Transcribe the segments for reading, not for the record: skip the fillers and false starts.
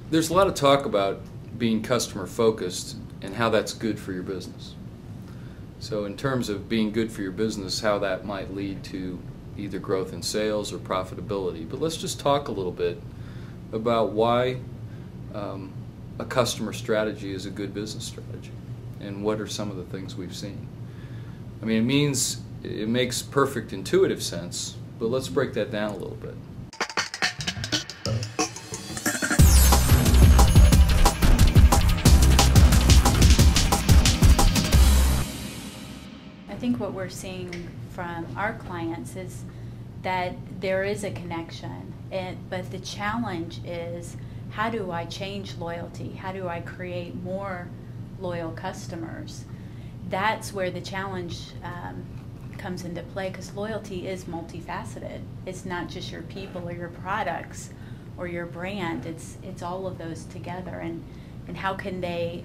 There's a lot of talk about being customer focused and how that's good for your business. So in terms of being good for your business, how that might lead to either growth in sales or profitability. But let's just talk a little bit about why a customer strategy is a good business strategy and what are some of the things we've seen. I mean, it makes perfect intuitive sense, but let's break that down a little bit. I think what we're seeing from our clients is that there is a connection, but the challenge is, how do I change loyalty? How do I create more loyal customers? That's where the challenge comes into play, because loyalty is multifaceted. It's not just your people or your products or your brand. It's all of those together, and how can they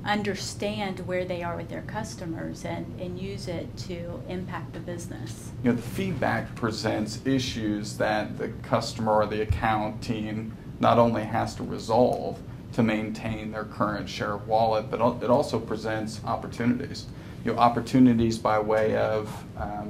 understand where they are with their customers and use it to impact the business. The feedback presents issues that the customer or the account team not only has to resolve to maintain their current share of wallet, but it also presents opportunities. Opportunities by way of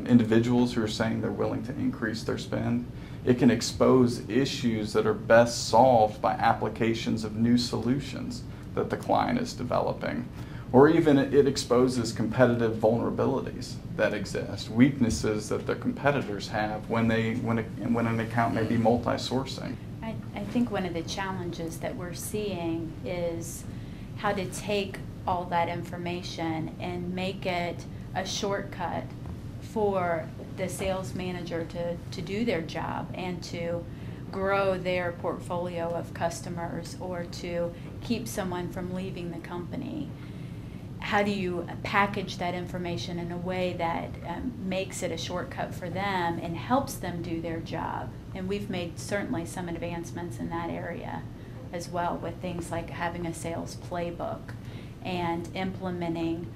individuals who are saying they're willing to increase their spend. It can expose issues that are best solved by applications of new solutions that the client is developing. Or even it exposes competitive vulnerabilities that exist, weaknesses that the competitors have when an account may be multi-sourcing. I think one of the challenges that we're seeing is how to take all that information and make it a shortcut for the sales manager to do their job and to grow their portfolio of customers or to keep someone from leaving the company. How do you package that information in a way that makes it a shortcut for them and helps them do their job? And we've made certainly some advancements in that area as well, with things like having a sales playbook and implementing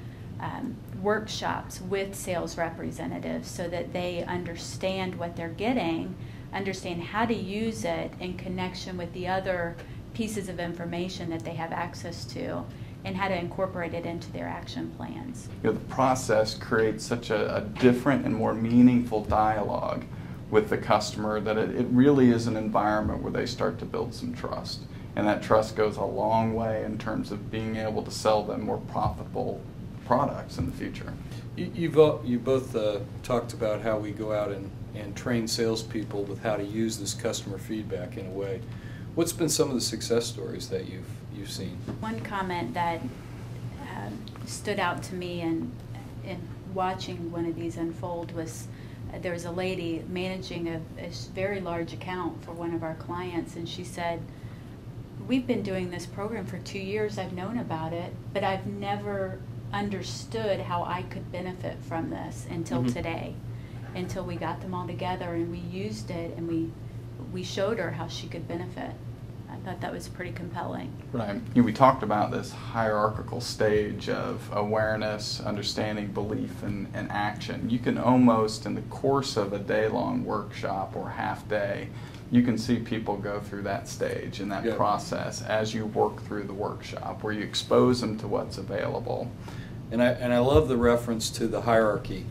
workshops with sales representatives so that they understand what they're getting, understand how to use it in connection with the other pieces of information that they have access to, and how to incorporate it into their action plans. The process creates such a different and more meaningful dialogue with the customer that it really is an environment where they start to build some trust. And that trust goes a long way in terms of being able to sell them more profitable products in the future. You both talked about how we go out and train salespeople with how to use this customer feedback in a way. What's been some of the success stories that you've seen? One comment that stood out to me in watching one of these unfold was there was a lady managing a very large account for one of our clients, and she said, "We've been doing this program for 2 years. I've known about it, but I've never understood how I could benefit from this until today, until we got them all together and we used it and we showed her how she could benefit." I thought that was pretty compelling. Right. We talked about this hierarchical stage of awareness, understanding, belief, and action. You can almost, in the course of a day-long workshop or half day, you can see people go through that stage and that process as you work through the workshop, where you expose them to what's available. And I love the reference to the hierarchy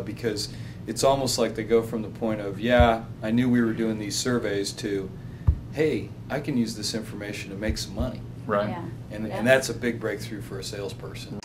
because it's almost like they go from the point of, yeah, I knew we were doing these surveys, to, hey, I can use this information to make some money. Right. Yeah. And that's a big breakthrough for a salesperson.